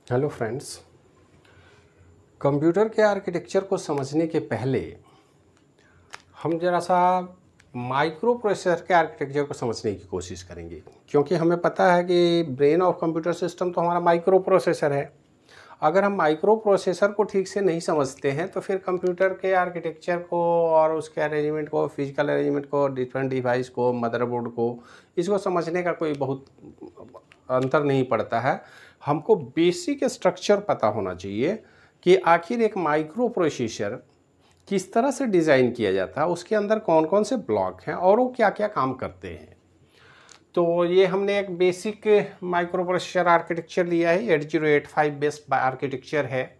Hello friends. Computer के architecture को समझने के पहले हम ज़रा सा माइक्रो प्रोसेसर के आर्किटेक्चर को समझने की कोशिश करेंगे, क्योंकि हमें पता है कि ब्रेन ऑफ कंप्यूटर सिस्टम तो हमारा माइक्रो प्रोसेसर है। अगर हम माइक्रो प्रोसेसर को ठीक से नहीं समझते हैं तो फिर कंप्यूटर के आर्किटेक्चर को और उसके अरेंजमेंट को, फिजिकल अरेंजमेंट को, डिफरेंट डिवाइस को, मदरबोर्ड को, इसको समझने का कोई बहुत अंतर नहीं पड़ता है। हमको बेसिक स्ट्रक्चर पता होना चाहिए कि आखिर एक माइक्रो प्रोसेसर किस तरह से डिज़ाइन किया जाता है, उसके अंदर कौन कौन से ब्लॉक हैं और वो क्या क्या काम करते हैं। तो ये हमने एक बेसिक माइक्रो प्रोसेसर आर्किटेक्चर लिया है। 8085 बेस्ड आर्किटेक्चर है,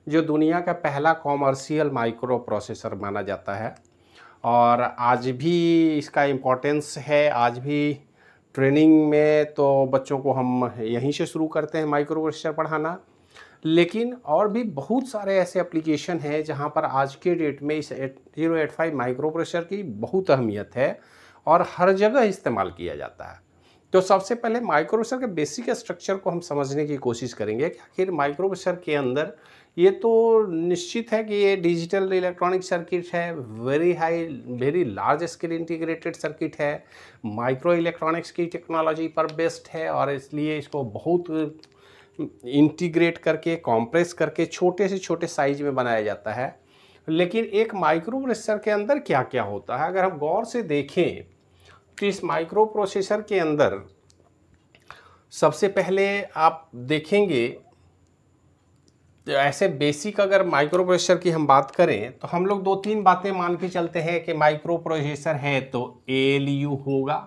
जो दुनिया का पहला कॉमर्शियल माइक्रो प्रोसेसर माना जाता है और आज भी इसका इम्पोर्टेंस है। आज भी ट्रेनिंग में तो बच्चों को हम यहीं से शुरू करते हैं माइक्रो प्रोसेसर पढ़ाना, लेकिन और भी बहुत सारे ऐसे एप्लीकेशन हैं जहां पर आज के डेट में इस 8085 माइक्रो प्रोसेसर की बहुत अहमियत है और हर जगह इस्तेमाल किया जाता है। तो सबसे पहले माइक्रो प्रोसेसर के बेसिक स्ट्रक्चर को हम समझने की कोशिश करेंगे कि आखिर माइक्रो प्रोसेसर के अंदर ये तो निश्चित है कि ये डिजिटल इलेक्ट्रॉनिक सर्किट है, very large scale integrated circuit है, माइक्रो इलेक्ट्रॉनिक्स की टेक्नोलॉजी पर बेस्ड है और इसलिए इसको बहुत इंटीग्रेट करके, कॉम्प्रेस करके छोटे से छोटे साइज में बनाया जाता है। लेकिन एक माइक्रो प्रोसेसर के अंदर क्या क्या होता है, अगर हम गौर से देखें तो इस माइक्रो प्रोसेसर के अंदर सबसे पहले आप देखेंगे तो ऐसे बेसिक अगर माइक्रो प्रोसेसर की हम बात करें तो हम लोग दो तीन बातें मान के चलते हैं कि माइक्रो प्रोसेसर है तो ALU होगा,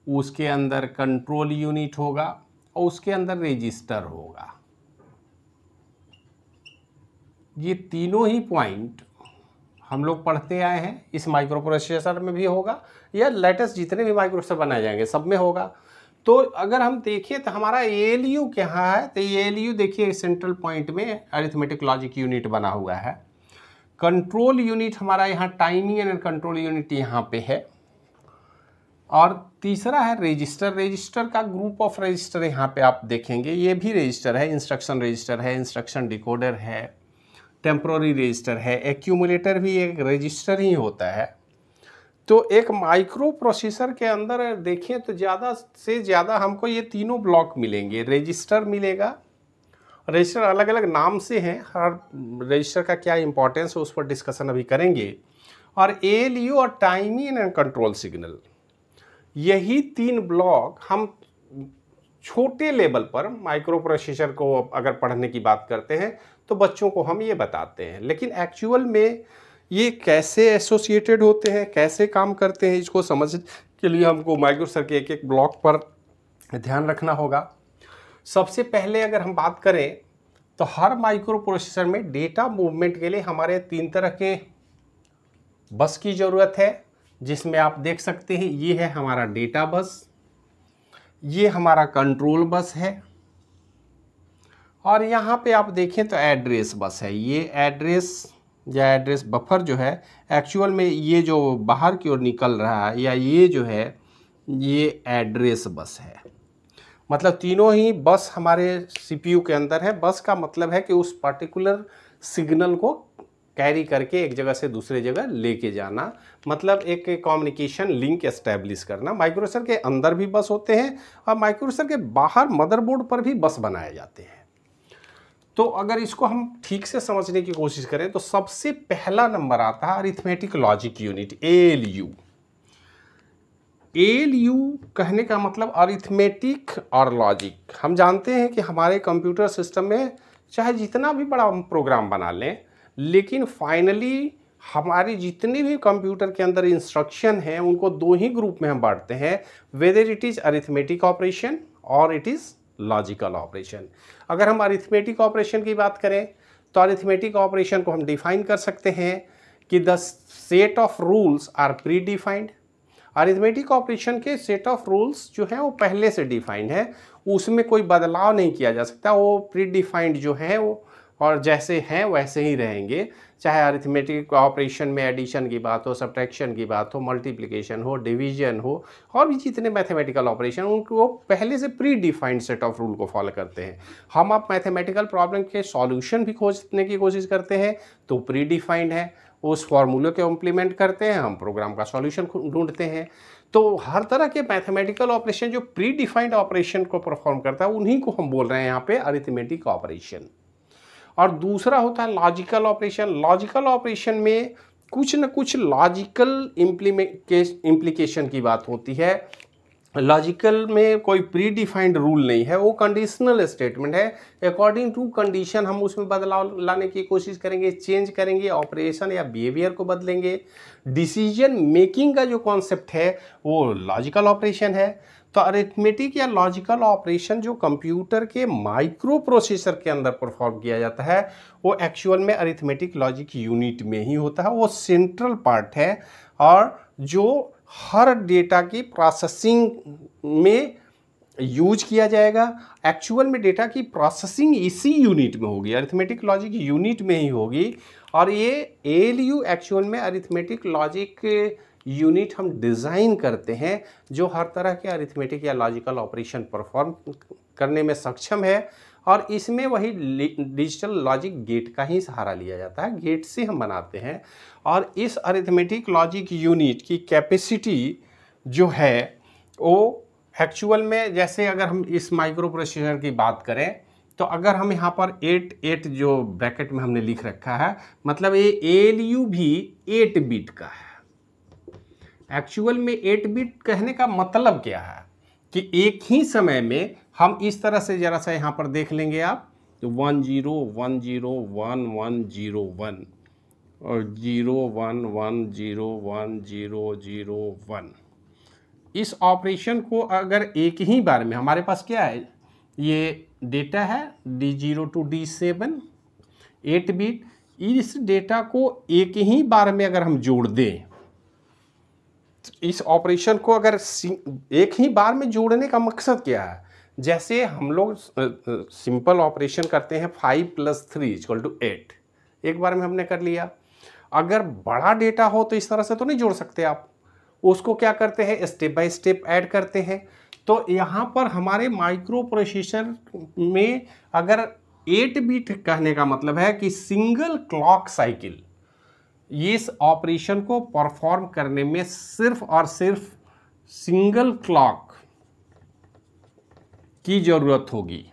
उसके अंदर कंट्रोल यूनिट होगा और उसके अंदर रजिस्टर होगा। ये तीनों ही पॉइंट हम लोग पढ़ते आए हैं। इस माइक्रो प्रोसेसर में भी होगा या लेटेस्ट जितने भी माइक्रो प्रोसेसर बनाए जाएंगे सब में होगा। तो अगर हम देखें तो हमारा ALU क्या है, तो ALU देखिए सेंट्रल पॉइंट में अरिथमेटिक लॉजिक यूनिट बना हुआ है। कंट्रोल यूनिट हमारा यहाँ टाइमिंग एंड कंट्रोल यूनिट यहाँ पे है और तीसरा है रजिस्टर। रजिस्टर का ग्रुप ऑफ रजिस्टर यहाँ पे आप देखेंगे, ये भी रजिस्टर है, इंस्ट्रक्शन रजिस्टर है, इंस्ट्रक्शन डिकोडर है, टेम्पोररी रजिस्टर है, एक्यूमुलेटर भी एक रजिस्टर ही होता है। तो एक माइक्रो प्रोसेसर के अंदर देखें तो ज़्यादा से ज़्यादा हमको ये तीनों ब्लॉक मिलेंगे। रजिस्टर मिलेगा, रजिस्टर अलग अलग नाम से हैं, हर रजिस्टर का क्या इंपॉर्टेंस है उस पर डिस्कशन अभी करेंगे। और ALU और टाइमिंग एंड कंट्रोल सिग्नल, यही तीन ब्लॉक हम छोटे लेवल पर माइक्रो प्रोसेसर को अगर पढ़ने की बात करते हैं तो बच्चों को हम ये बताते हैं। लेकिन एक्चुअल में ये कैसे एसोसिएटेड होते हैं, कैसे काम करते हैं, इसको समझने के लिए हमको माइक्रो प्रोसेसर के एक एक ब्लॉक पर ध्यान रखना होगा। सबसे पहले अगर हम बात करें तो हर माइक्रो प्रोसेसर में डेटा मूवमेंट के लिए हमारे तीन तरह के बस की ज़रूरत है, जिसमें आप देख सकते हैं ये है हमारा डेटा बस, ये हमारा कंट्रोल बस है और यहाँ पे आप देखें तो एड्रेस बस है। ये एड्रेस या एड्रेस बफर जो है एक्चुअल में ये जो बाहर की ओर निकल रहा है या ये जो है ये एड्रेस बस है। मतलब तीनों ही बस हमारे CPU के अंदर है। बस का मतलब है कि उस पर्टिकुलर सिग्नल को कैरी करके एक जगह से दूसरे जगह लेके जाना, मतलब एक कम्युनिकेशन लिंक एस्टैब्लिश करना। माइक्रो प्रोसेसर के अंदर भी बस होते हैं और माइक्रो प्रोसेसर के बाहर मदरबोर्ड पर भी बस बनाए जाते हैं। तो अगर इसको हम ठीक से समझने की कोशिश करें तो सबसे पहला नंबर आता है arithmetic logic unit, ALU। ALU कहने का मतलब अरिथमेटिक और लॉजिक। हम जानते हैं कि हमारे कंप्यूटर सिस्टम में चाहे जितना भी बड़ा हम प्रोग्राम बना लें, लेकिन फाइनली हमारी जितनी भी कंप्यूटर के अंदर इंस्ट्रक्शन हैं उनको दो ही ग्रुप में हम बांटते हैं, whether it is arithmetic operation और इट इज़ लॉजिकल ऑपरेशन। अगर हम अरिथमेटिक ऑपरेशन की बात करें तो अरिथमेटिक ऑपरेशन को हम डिफाइन कर सकते हैं कि the set of rules are predefined. Arithmetic operation के सेट ऑफ रूल्स जो हैं वो पहले से डिफाइंड है, उसमें कोई बदलाव नहीं किया जा सकता, वो प्री डिफाइंड जो है वो और जैसे हैं वैसे ही रहेंगे। चाहे अरिथमेटिक ऑपरेशन में एडिशन की बात हो, सब्ट्रैक्शन की बात हो, मल्टीप्लिकेशन हो, डिवीजन हो, और भी जितने मैथमेटिकल ऑपरेशन उनको पहले से pre defined set of rule को फॉलो करते हैं। हम आप मैथमेटिकल प्रॉब्लम के सॉल्यूशन भी खोजने की कोशिश करते हैं तो प्री डिफाइंड है, उस फॉर्मूले को इम्प्लीमेंट करते हैं, हम प्रोग्राम का सॉल्यूशन ढूंढते हैं। तो हर तरह के मैथमेटिकल ऑपरेशन जो प्री डिफाइंड ऑपरेशन को परफॉर्म करता है उन्हीं को हम बोल रहे हैं यहाँ पे अरिथमेटिक ऑपरेशन। और दूसरा होता है लॉजिकल ऑपरेशन। लॉजिकल ऑपरेशन में कुछ न कुछ लॉजिकल इम्प्लीकेशन की बात होती है। लॉजिकल में कोई प्री डिफाइंड रूल नहीं है, वो कंडीशनल स्टेटमेंट है। अकॉर्डिंग टू कंडीशन हम उसमें बदलाव लाने की कोशिश करेंगे, चेंज करेंगे, ऑपरेशन या बिहेवियर को बदलेंगे। डिसीजन मेकिंग का जो कॉन्सेप्ट है वो लॉजिकल ऑपरेशन है। तो अरिथमेटिक या लॉजिकल ऑपरेशन जो कंप्यूटर के माइक्रो प्रोसेसर के अंदर परफॉर्म किया जाता है वो एक्चुअल में अरिथमेटिक लॉजिक यूनिट में ही होता है। वो सेंट्रल पार्ट है और जो हर डेटा की प्रोसेसिंग में यूज किया जाएगा। एक्चुअल में डेटा की प्रोसेसिंग इसी यूनिट में होगी, अरिथमेटिक लॉजिक यूनिट में ही होगी। और ये ALU एक्चुअल में अरिथमेटिक लॉजिक यूनिट हम डिज़ाइन करते हैं जो हर तरह के अरिथमेटिक या लॉजिकल ऑपरेशन परफॉर्म करने में सक्षम है। और इसमें वही डिजिटल लॉजिक गेट का ही सहारा लिया जाता है, गेट से हम बनाते हैं। और इस अरिथमेटिक लॉजिक यूनिट की कैपेसिटी जो है वो एक्चुअल में, जैसे अगर हम इस माइक्रो प्रोसेसर की बात करें तो अगर हम यहाँ पर 8 जो ब्रैकेट में हमने लिख रखा है, मतलब ये ALU भी 8 बिट का है। एक्चुअल में 8 बिट कहने का मतलब क्या है कि एक ही समय में हम इस तरह से जरा सा यहाँ पर देख लेंगे आप, तो 1 0 1 0 1 1 0 1 और 0 1 1 0 1 0 0 1। इस ऑपरेशन को अगर एक ही बार में, हमारे पास क्या है, ये डेटा है D0 to D7 8 बिट, इस डेटा को एक ही बार में अगर हम जोड़ दें, इस ऑपरेशन को अगर एक ही बार में जोड़ने का मकसद क्या है, जैसे हम लोग सिंपल ऑपरेशन करते हैं 5 + 3 = 8, एक बार में हमने कर लिया। अगर बड़ा डेटा हो तो इस तरह से तो नहीं जोड़ सकते आप, उसको क्या करते हैं, स्टेप बाय स्टेप ऐड करते हैं। तो यहाँ पर हमारे माइक्रो प्रोसेसर में अगर 8 बिट कहने का मतलब है कि सिंगल क्लॉक साइकिल, इस ऑपरेशन को परफॉर्म करने में सिर्फ और सिर्फ सिंगल क्लॉक की जरूरत होगी।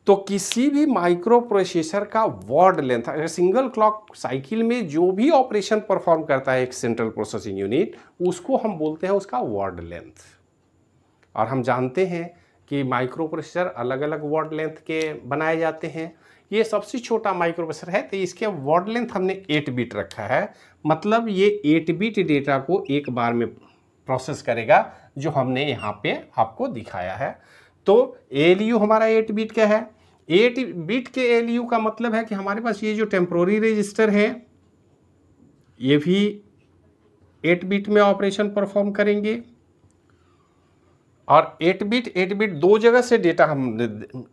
तो किसी भी माइक्रो प्रोसेसर का वर्ड लेंथ, अगर सिंगल क्लॉक साइकिल में जो भी ऑपरेशन परफॉर्म करता है एक सेंट्रल प्रोसेसिंग यूनिट, उसको हम बोलते हैं उसका वर्ड लेंथ। और हम जानते हैं कि माइक्रो प्रोसेसर अलग अलग वर्ड लेंथ के बनाए जाते हैं। ये सबसे छोटा माइक्रो प्रोसेसर है तो इसके वर्ड लेंथ हमने 8 बिट रखा है, मतलब ये 8 बिट डेटा को एक बार में प्रोसेस करेगा, जो हमने यहाँ पे आपको दिखाया है। तो ALU हमारा 8 बिट का है। 8 बिट के ALU का मतलब है कि हमारे पास ये जो टेम्पोररी रजिस्टर है ये भी 8 बिट में ऑपरेशन परफॉर्म करेंगे। और 8 बिट दो जगह से डेटा हमने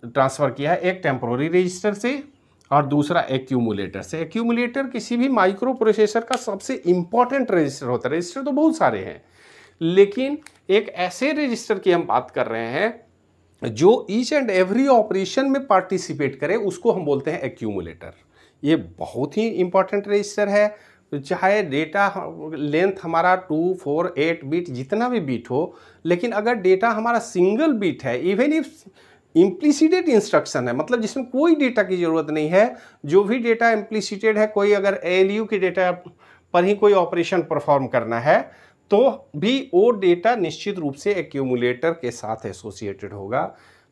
ट्रांसफ़र किया है, एक टेम्पोररी रजिस्टर से और दूसरा एक्यूमुलेटर से। एक्यूमुलेटर किसी भी माइक्रो प्रोसेसर का सबसे इम्पॉर्टेंट रजिस्टर होता है। रजिस्टर तो बहुत सारे हैं, लेकिन एक ऐसे रजिस्टर की हम बात कर रहे हैं जो ईच एंड एवरी ऑपरेशन में पार्टिसिपेट करे, उसको हम बोलते हैं एक्यूमुलेटर। ये बहुत ही इम्पॉर्टेंट रजिस्टर है। चाहे डेटा लेंथ हमारा 2, 4, 8 बिट जितना भी बिट हो, लेकिन अगर डेटा हमारा सिंगल बिट है, इवन इफ इम्प्लिसिटेड इंस्ट्रक्शन है, मतलब जिसमें कोई डेटा की ज़रूरत नहीं है, जो भी डेटा इम्प्लिसिटेड है, कोई अगर ALU के डेटा पर ही कोई ऑपरेशन परफॉर्म करना है तो भी वो डेटा निश्चित रूप से एक्यूमुलेटर के साथ एसोसिएटेड होगा।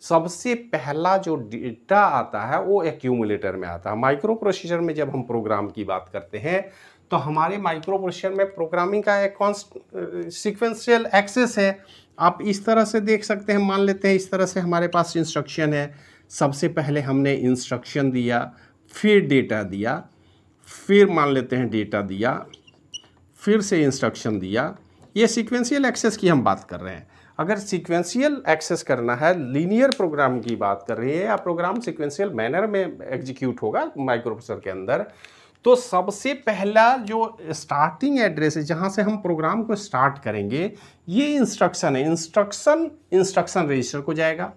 सबसे पहला जो डेटा आता है वो एक्यूमुलेटर में आता है। माइक्रो प्रोसेसर में जब हम प्रोग्राम की बात करते हैं तो हमारे माइक्रो प्रोसेसर में प्रोग्रामिंग का एक सीक्वेंशियल एक्सेस है। आप इस तरह से देख सकते हैं, मान लेते हैं इस तरह से हमारे पास इंस्ट्रक्शन है। सबसे पहले हमने इंस्ट्रक्शन दिया, फिर डेटा दिया, फिर मान लेते हैं डेटा दिया, फिर से इंस्ट्रक्शन दिया। ये सीक्वेंशियल एक्सेस की हम बात कर रहे हैं। अगर सीक्वेंशियल एक्सेस करना है, लीनियर प्रोग्राम की बात कर रही है, या प्रोग्राम सीक्वेंशियल मैनर में एग्जीक्यूट होगा माइक्रो प्रोसेसर के अंदर, तो सबसे पहला जो स्टार्टिंग एड्रेस है जहां से हम प्रोग्राम को स्टार्ट करेंगे, ये इंस्ट्रक्शन है, इंस्ट्रक्शन रजिस्टर को जाएगा।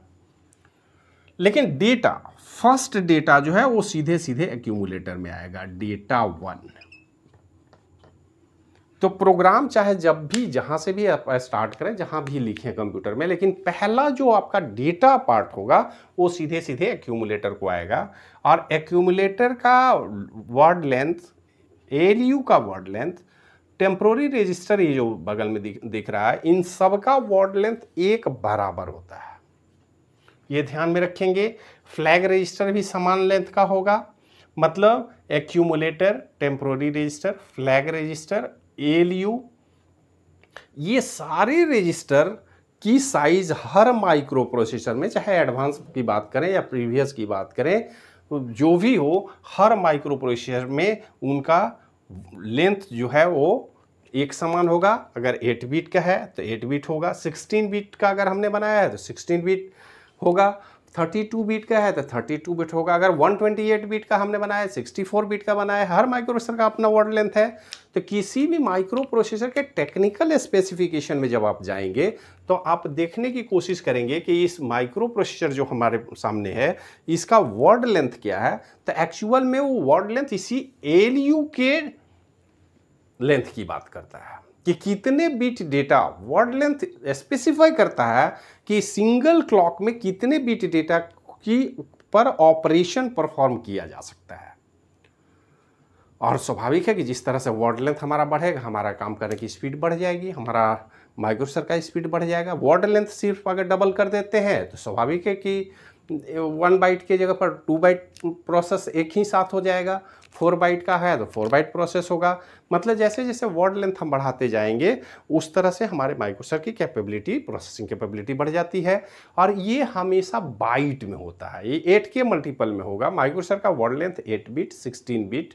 लेकिन डेटा, फर्स्ट डेटा जो है वो सीधे सीधे एक्यूमुलेटर में आएगा, डेटा 1। तो प्रोग्राम चाहे जब भी जहां से भी आप स्टार्ट करें, जहां भी लिखें कंप्यूटर में, लेकिन पहला जो आपका डेटा पार्ट होगा वो सीधे सीधे एक्यूमुलेटर को आएगा। और एक्यूमुलेटर का वर्ड लेंथ, एलयू का वर्ड लेंथ, टेम्पोररी रजिस्टर ये जो बगल में दिख रहा है, इन सब का वर्ड लेंथ एक बराबर होता है, ये ध्यान में रखेंगे। फ्लैग रजिस्टर भी समान लेंथ का होगा, मतलब accumulator, temporary register, flag register, ALU, ये सारे रजिस्टर की साइज हर माइक्रो प्रोसेसर में, चाहे एडवांस की बात करें या प्रीवियस की बात करें, जो भी हो, हर माइक्रो प्रोसेसर में उनका लेंथ जो है वो एक समान होगा। अगर 8 बिट का है तो 8 बिट होगा, 16 बिट का अगर हमने बनाया है तो 16 बिट होगा, 32 बिट का है तो 32 बिट होगा। अगर 128 बिट का हमने बनाया है, 64 बिट का बनाया है, हर माइक्रो प्रोसेसर का अपना वर्ड लेंथ है। तो किसी भी माइक्रो प्रोसेसर के टेक्निकल स्पेसिफिकेशन में जब आप जाएंगे तो आप देखने की कोशिश करेंगे कि इस माइक्रो प्रोसेसर जो हमारे सामने है इसका वर्ड लेंथ क्या है। तो एक्चुअल में वो वर्ड लेंथ इसी एलयू के लेंथ की बात करता है कि कितने bit data, word length specify करता है कि सिंगल क्लॉक में कितने बिट डेटा की पर ऑपरेशन परफॉर्म किया जा सकता है। और स्वाभाविक है कि जिस तरह से वर्ड लेंथ हमारा बढ़ेगा, हमारा काम करने की स्पीड बढ़ जाएगी, हमारा माइक्रोप्रोसेसर का स्पीड बढ़ जाएगा। वर्ड लेंथ सिर्फ अगर डबल कर देते हैं तो स्वाभाविक है कि 1 बाइट की जगह पर 2 बाइट प्रोसेस एक ही साथ हो जाएगा। 4 बाइट का है तो 4 बाइट प्रोसेस होगा। मतलब जैसे जैसे वर्ड लेंथ हम बढ़ाते जाएंगे उस तरह से हमारे माइक्रोप्रोसेसर की कैपेबिलिटी, प्रोसेसिंग कैपेबिलिटी बढ़ जाती है। और ये हमेशा बाइट में होता है, ये 8 के मल्टीपल में होगा। माइक्रोप्रोसेसर का word length 8 bit, 16 bit,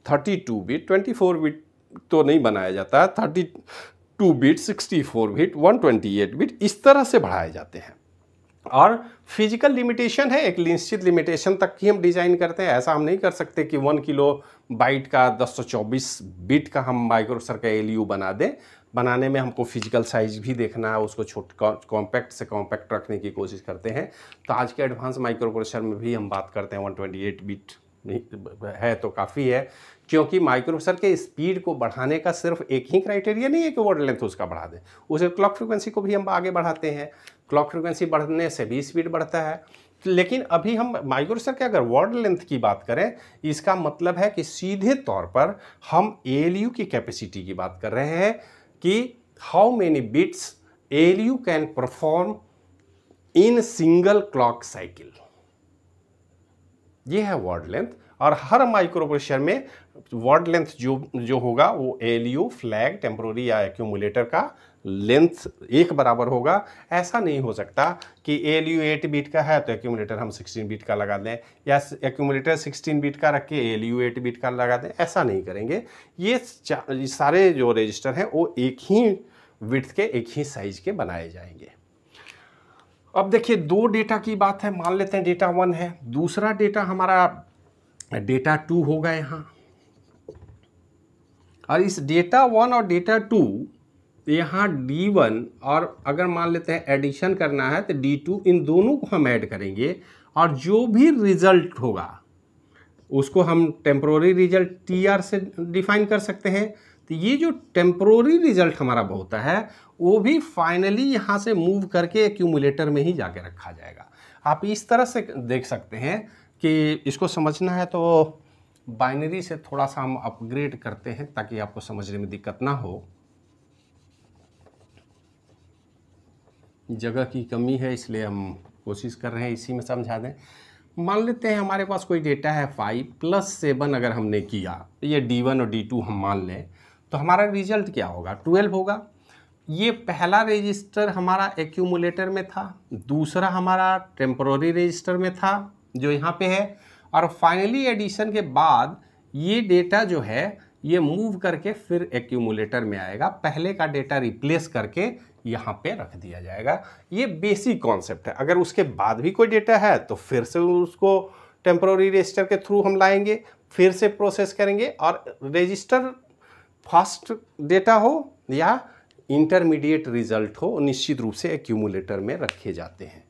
32 bit, 24 bit तो नहीं बनाया जाता है, 32 बिट, 64 बिट, 128 बिट, इस तरह से बढ़ाए जाते हैं। और फिजिकल लिमिटेशन है, एक निश्चित लिमिटेशन तक ही हम डिज़ाइन करते हैं। ऐसा हम नहीं कर सकते कि 1 किलो बाइट का 1024 बिट का हम माइक्रोप्रोसेसर का एलयू बना दें। बनाने में हमको फिजिकल साइज भी देखना है, उसको कॉम्पैक्ट से कॉम्पैक्ट रखने की कोशिश करते हैं। तो आज के एडवांस माइक्रोप्रोसेसर में भी हम बात करते हैं 128 बिट है तो काफ़ी है, क्योंकि माइक्रोप्रोसेसर के स्पीड को बढ़ाने का सिर्फ एक ही क्राइटेरिया नहीं है कि वर्ड लेंथ उसका बढ़ा दें, उसे क्लॉक फ्रिक्वेंसी को भी हम आगे बढ़ाते हैं। क्लॉक फ्रिक्वेंसी बढ़ने से भी स्पीड बढ़ता है। लेकिन अभी हम माइक्रोप्रोसेसर के अगर वर्ड लेंथ की बात करें, इसका मतलब है कि सीधे तौर पर हम एलयू की कैपेसिटी की बात कर रहे हैं कि how many bits ALU can perform in single clock cycle, ये है वर्ड लेंथ। और हर माइक्रोप्रोसेसर में वर्ड लेंथ जो होगा वो एलयू, फ्लैग, टेम्पोररी या एक्यूमुलेटर का लेंथ एक बराबर होगा। ऐसा नहीं हो सकता कि एलयू 8 बिट का है तो एक्यूमुलेटर हम 16 बिट का लगा दें, या एक्यूमुलेटर 16 बिट का रख के एलयू 8 बिट का लगा दें, ऐसा नहीं करेंगे। ये सारे जो रजिस्टर हैं वो एक ही विड्थ के, एक ही साइज के बनाए जाएंगे। अब देखिए, 2 डेटा की बात है, मान लेते हैं डेटा 1 है, दूसरा डेटा हमारा डेटा 2 होगा यहाँ। और इस डेटा 1 और डेटा 2 यहाँ D1, और अगर मान लेते हैं एडिशन करना है तो D2, इन दोनों को हम ऐड करेंगे और जो भी रिजल्ट होगा उसको हम टेम्पोररी रिजल्ट TR से डिफाइन कर सकते हैं। तो ये जो टेम्पोररी रिजल्ट हमारा होता है वो भी फाइनली यहाँ से मूव करके एक्यूमुलेटर में ही जाके रखा जाएगा। आप इस तरह से देख सकते हैं कि इसको समझना है तो बाइनरी से थोड़ा सा हम अपग्रेड करते हैं ताकि आपको समझने में दिक्कत ना हो। जगह की कमी है इसलिए हम कोशिश कर रहे हैं इसी में समझा दें। मान लेते हैं हमारे पास कोई डेटा है 5 + 7 अगर हमने किया, ये D1 और D2 हम मान लें, तो हमारा रिजल्ट क्या होगा? 12 होगा। ये पहला रजिस्टर हमारा एक्यूमुलेटर में था, दूसरा हमारा टेम्पोररी रजिस्टर में था जो यहाँ पे है, और फाइनली एडिशन के बाद ये डेटा जो है ये मूव करके फिर एक्यूमुलेटर में आएगा। पहले का डेटा रिप्लेस करके यहाँ पे रख दिया जाएगा। ये बेसिक कॉन्सेप्ट है। अगर उसके बाद भी कोई डेटा है तो फिर से उसको टेम्पोररी रजिस्टर के थ्रू हम लाएंगे, फिर से प्रोसेस करेंगे, और रजिस्टर फास्ट डेटा हो या इंटरमीडिएट रिजल्ट हो निश्चित रूप से एक्यूमुलेटर में रखे जाते हैं।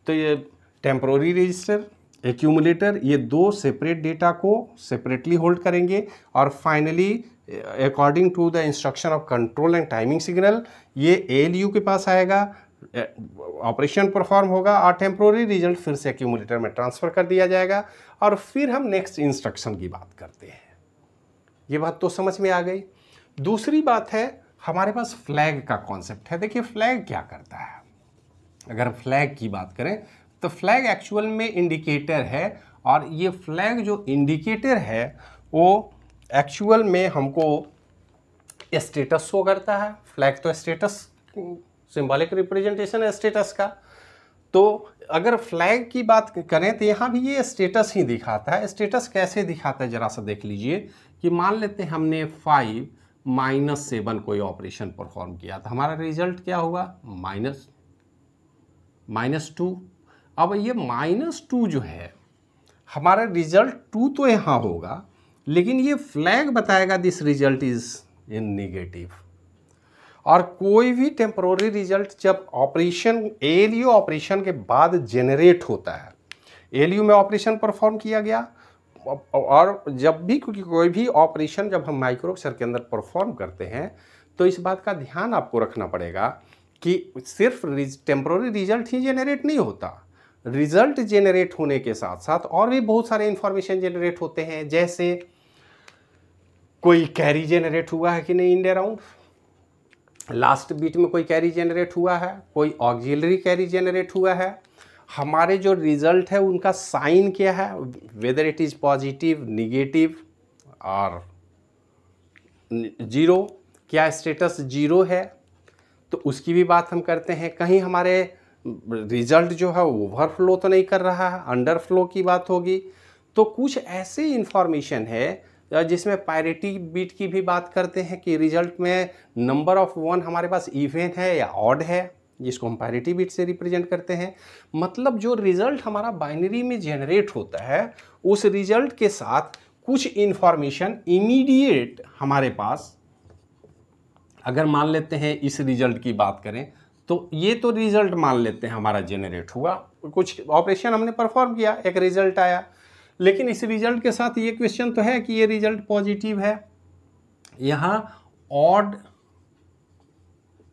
तो ये टेम्पोररी रजिस्टर, एक्यूमुलेटर, ये दो सेपरेट डेटा को सेपरेटली होल्ड करेंगे, और finally according to the instruction of control and timing signal ये ALU के पास आएगा, ऑपरेशन परफॉर्म होगा, और टेम्पोररी रिजल्ट फिर से एक्यूमुलेटर में ट्रांसफ़र कर दिया जाएगा, और फिर हम नेक्स्ट इंस्ट्रक्शन की बात करते हैं। ये बात तो समझ में आ गई। दूसरी बात है, हमारे पास फ्लैग का कॉन्सेप्ट है। देखिए फ्लैग क्या करता है। अगर फ्लैग की बात करें तो फ्लैग एक्चुअल में इंडिकेटर है, और ये फ्लैग जो इंडिकेटर है वो एक्चुअल में हमको स्टेटस शो करता है। फ्लैग तो स्टेटस, सिंबॉलिक रिप्रेजेंटेशन है स्टेटस का। तो अगर फ्लैग की बात करें तो यहाँ भी ये स्टेटस ही दिखाता है। स्टेटस कैसे दिखाता है जरा सा देख लीजिए कि मान लेते हैं हमने 5-7 कोई ऑपरेशन परफॉर्म किया तो हमारा रिजल्ट क्या हुआ, -2। अब ये -2 जो है हमारा रिजल्ट 2 तो यहाँ होगा, लेकिन ये फ्लैग बताएगा this result is in negative. और कोई भी टेम्पोररी रिजल्ट जब ऑपरेशन ALU ऑपरेशन के बाद जेनरेट होता है, ALU में ऑपरेशन परफॉर्म किया गया, और जब भी कोई भी ऑपरेशन जब हम माइक्रोप्रोसेसर के अंदर परफॉर्म करते हैं तो इस बात का ध्यान आपको रखना पड़ेगा कि सिर्फ टेम्पोररी रिजल्ट ही जेनरेट नहीं होता। रिजल्ट जेनरेट होने के साथ साथ और भी बहुत सारे इंफॉर्मेशन जेनरेट होते हैं, जैसे कोई कैरी जेनरेट हुआ है कि नहीं इन अराउंड, लास्ट बीट में कोई कैरी जेनरेट हुआ है, कोई ऑक्सिलरी कैरी जेनरेट हुआ है, हमारे जो रिजल्ट है उनका साइन क्या है, whether it is positive, negative और 0, क्या स्टेटस 0 है, तो उसकी भी बात हम करते हैं। कहीं हमारे रिजल्ट जो है ओवरफ्लो तो नहीं कर रहा है, अंडरफ्लो की बात होगी। तो कुछ ऐसे इंफॉर्मेशन है जिसमें पैरिटी बीट की भी बात करते हैं कि रिजल्ट में नंबर ऑफ 1 हमारे पास इवन है या ऑड है, जिसको हम पैरिटी बीट से रिप्रेजेंट करते हैं। मतलब जो रिजल्ट हमारा बाइनरी में जनरेट होता है उस रिजल्ट के साथ कुछ इंफॉर्मेशन इमीडिएट हमारे पास, अगर मान लेते हैं इस रिजल्ट की बात करें तो ये तो रिजल्ट मान लेते हैं हमारा जेनरेट हुआ, कुछ ऑपरेशन हमने परफॉर्म किया, एक रिजल्ट आया, लेकिन इस रिजल्ट के साथ ये क्वेश्चन तो है कि ये रिजल्ट पॉजिटिव है। यहाँ ऑड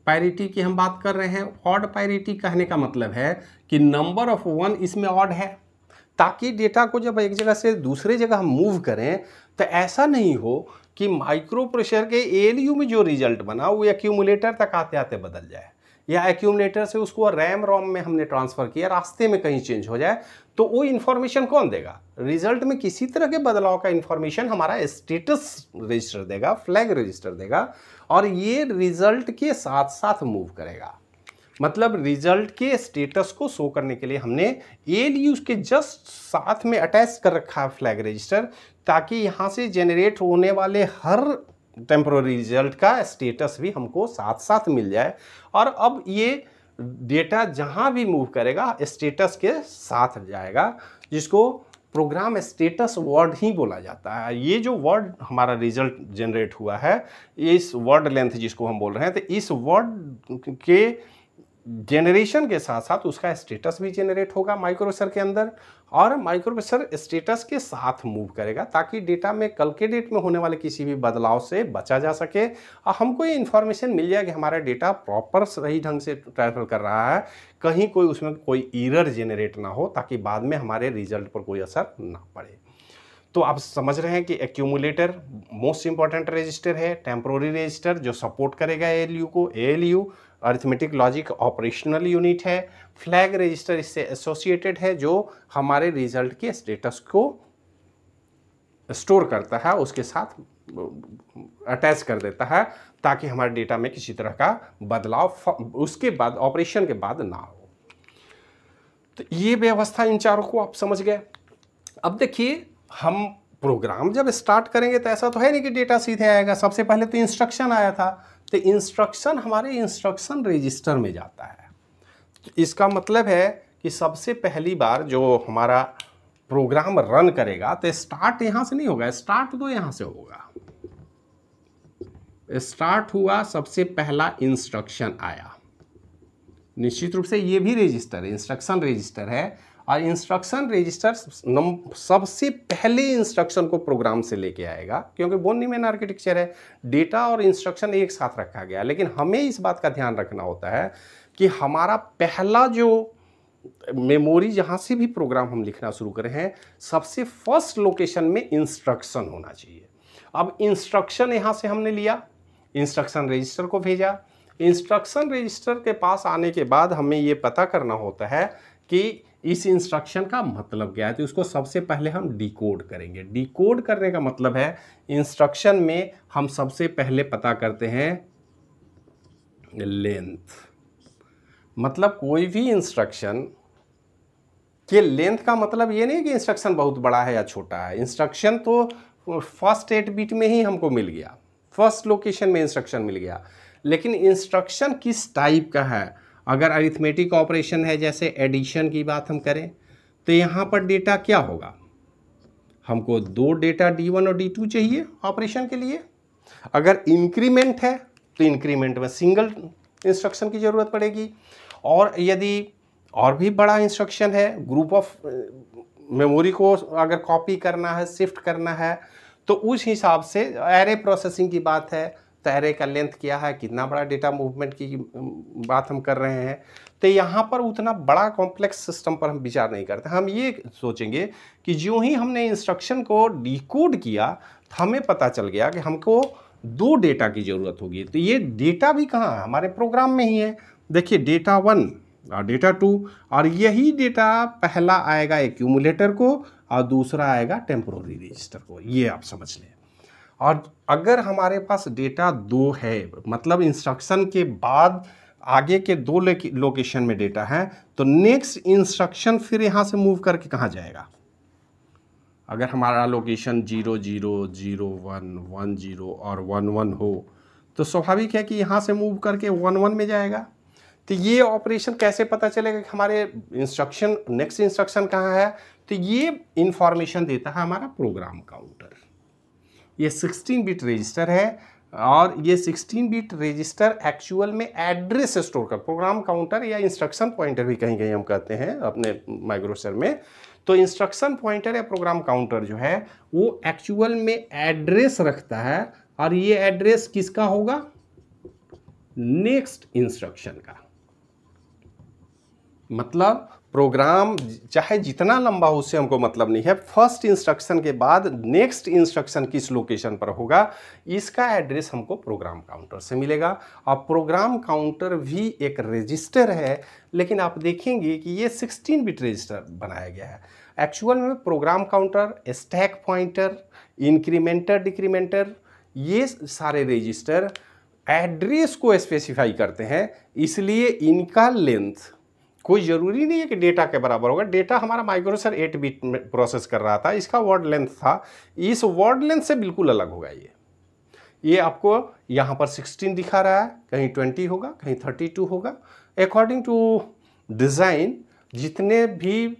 पैरिटी की हम बात कर रहे हैं। ऑड पैरिटी कहने का मतलब है कि नंबर ऑफ 1 इसमें ऑड है, ताकि डेटा को जब एक जगह से दूसरे जगह हम मूव करें तो ऐसा नहीं हो कि माइक्रोप्रोसेसर के ALU में जो रिजल्ट बना वो एक्यूमुलेटर तक आते आते बदल जाए, या एक्यूमुलेटर से उसको रैम रोम में हमने ट्रांसफ़र किया, रास्ते में कहीं चेंज हो जाए, तो वो इन्फॉर्मेशन कौन देगा? रिजल्ट में किसी तरह के बदलाव का इन्फॉर्मेशन हमारा स्टेटस रजिस्टर देगा, फ्लैग रजिस्टर देगा, और ये रिजल्ट के साथ साथ मूव करेगा। मतलब रिजल्ट के स्टेटस को शो करने के लिए हमने ALU के जस्ट साथ में अटैच कर रखा है फ्लैग रजिस्टर, ताकि यहाँ से जेनरेट होने वाले हर टेम्पोररी रिजल्ट का स्टेटस भी हमको साथ साथ मिल जाए। और अब ये डेटा जहाँ भी मूव करेगा स्टेटस के साथ जाएगा, जिसको प्रोग्राम स्टेटस वर्ड ही बोला जाता है। ये जो वर्ड हमारा रिजल्ट जनरेट हुआ है, इस वर्ड लेंथ जिसको हम बोल रहे हैं, तो इस वर्ड के जेनरेशन के साथ साथ उसका स्टेटस भी जेनरेट होगा माइक्रोप्रोसेसर के अंदर, और माइक्रोप्रोसेसर स्टेटस के साथ मूव करेगा ताकि डेटा में कल के डेट में होने वाले किसी भी बदलाव से बचा जा सके, और हमको ये इन्फॉर्मेशन मिल जाए कि हमारा डेटा प्रॉपर सही ढंग से ट्रैवल कर रहा है, कहीं कोई उसमें कोई एरर जेनरेट ना हो, ताकि बाद में हमारे रिजल्ट पर कोई असर ना पड़े। तो आप समझ रहे हैं कि एक्यूमुलेटर मोस्ट इंपॉर्टेंट रजिस्टर है, टेम्पोररी रजिस्टर जो सपोर्ट करेगा ALU को, ALU arithmetic logic operational unit है, फ्लैग रजिस्टर इससे एसोसिएटेड है जो हमारे रिजल्ट के स्टेटस को स्टोर करता है, उसके साथ अटैच कर देता है, ताकि हमारे डेटा में किसी तरह का बदलाव उसके बाद ऑपरेशन के बाद ना हो। तो ये व्यवस्था इन चारों को आप समझ गए। अब देखिए, हम प्रोग्राम जब स्टार्ट करेंगे तो ऐसा तो है नहीं कि डेटा सीधे आएगा। सबसे पहले तो इंस्ट्रक्शन आया था, तो इंस्ट्रक्शन हमारे इंस्ट्रक्शन रजिस्टर में जाता है। तो इसका मतलब है कि सबसे पहली बार जो हमारा प्रोग्राम रन करेगा तो स्टार्ट यहां से नहीं होगा, स्टार्ट तो यहां से होगा। स्टार्ट हुआ, सबसे पहला इंस्ट्रक्शन आया। निश्चित रूप से ये भी रजिस्टर है, इंस्ट्रक्शन रजिस्टर है, और इंस्ट्रक्शन रजिस्टर सबसे पहले इंस्ट्रक्शन को प्रोग्राम से लेके आएगा, क्योंकि बोन न्यूमैन आर्किटेक्चर है, डेटा और इंस्ट्रक्शन एक साथ रखा गया। लेकिन हमें इस बात का ध्यान रखना होता है कि हमारा पहला जो मेमोरी जहाँ से भी प्रोग्राम हम लिखना शुरू करें हैं, सबसे फर्स्ट लोकेशन में इंस्ट्रक्शन होना चाहिए। अब इंस्ट्रक्शन यहाँ से हमने लिया, इंस्ट्रक्शन रजिस्टर को भेजा। इंस्ट्रक्शन रजिस्टर के पास आने के बाद हमें ये पता करना होता है कि इस इंस्ट्रक्शन का मतलब क्या है, तो उसको सबसे पहले हम डिकोड करेंगे। डिकोड करने का मतलब है इंस्ट्रक्शन में हम सबसे पहले पता करते हैं लेंथ। मतलब कोई भी इंस्ट्रक्शन के लेंथ का मतलब ये नहीं कि इंस्ट्रक्शन बहुत बड़ा है या छोटा है। इंस्ट्रक्शन तो फर्स्ट 8 बिट में ही हमको मिल गया, फर्स्ट लोकेशन में इंस्ट्रक्शन मिल गया, लेकिन इंस्ट्रक्शन किस टाइप का है। अगर अरिथमेटिक ऑपरेशन है, जैसे एडिशन की बात हम करें, तो यहाँ पर डेटा क्या होगा, हमको 2 डेटा D1 और D2 चाहिए ऑपरेशन के लिए। अगर इंक्रीमेंट है तो इंक्रीमेंट में सिंगल इंस्ट्रक्शन की ज़रूरत पड़ेगी, और यदि और भी बड़ा इंस्ट्रक्शन है, ग्रुप ऑफ मेमोरी को अगर कॉपी करना है, शिफ्ट करना है, तो उस हिसाब से एरे प्रोसेसिंग की बात है, तो एरे का लेंथ क्या है, कितना बड़ा डेटा मूवमेंट की बात हम कर रहे हैं। तो यहाँ पर उतना बड़ा कॉम्प्लेक्स सिस्टम पर हम विचार नहीं करते। हम ये सोचेंगे कि जो ही हमने इंस्ट्रक्शन को डिकोड किया, तो हमें पता चल गया कि हमको 2 डेटा की ज़रूरत होगी। तो ये डेटा भी कहाँ है, हमारे प्रोग्राम में ही है। देखिए डेटा 1 और डेटा 2, और यही डेटा पहला आएगा एक्यूमुलेटर को और दूसरा आएगा टेम्पोररी रजिस्टर को, ये आप समझ लें। और अगर हमारे पास डेटा 2 है, मतलब इंस्ट्रक्शन के बाद आगे के 2 लोकेशन में डेटा है, तो नेक्स्ट इंस्ट्रक्शन फिर यहाँ से मूव करके कहाँ जाएगा। अगर हमारा लोकेशन 0 0 0 1 1 0 और 1 1 हो, तो स्वाभाविक है कि यहाँ से मूव करके 1 1 में जाएगा। तो ये ऑपरेशन कैसे पता चलेगा कि हमारे इंस्ट्रक्शन नेक्स्ट इंस्ट्रक्शन कहाँ है, तो ये इंफॉर्मेशन देता है हमारा प्रोग्राम काउंटर। ये 16 बिट रजिस्टर है, और ये 16 बिट रजिस्टर एक्चुअल में एड्रेस स्टोर कर, प्रोग्राम काउंटर या इंस्ट्रक्शन पॉइंटर भी कहीं कहीं हम कहते हैं अपने माइक्रोप्रोसेसर में। तो इंस्ट्रक्शन पॉइंटर या प्रोग्राम काउंटर जो है वो एक्चुअल में एड्रेस रखता है, और ये एड्रेस किसका होगा, नेक्स्ट इंस्ट्रक्शन का। मतलब प्रोग्राम चाहे जितना लंबा हो उससे हमको मतलब नहीं है, फर्स्ट इंस्ट्रक्शन के बाद नेक्स्ट इंस्ट्रक्शन किस लोकेशन पर होगा, इसका एड्रेस हमको प्रोग्राम काउंटर से मिलेगा। और प्रोग्राम काउंटर भी एक रजिस्टर है, लेकिन आप देखेंगे कि ये 16 बिट रजिस्टर बनाया गया है। एक्चुअल में प्रोग्राम काउंटर, स्टैक पॉइंटर, इंक्रीमेंटर, डिक्रीमेंटर, ये सारे रजिस्टर एड्रेस को स्पेसिफाई करते हैं, इसलिए इनका लेंथ कोई ज़रूरी नहीं है कि डेटा के बराबर होगा। डेटा हमारा माइक्रोप्रोसेसर 8 बिट में प्रोसेस कर रहा था, इसका वर्ड लेंथ था, इस वर्ड लेंथ से बिल्कुल अलग होगा। ये आपको यहाँ पर 16 दिखा रहा है, कहीं 20 होगा, कहीं 32 होगा। अकॉर्डिंग टू डिज़ाइन, जितने भी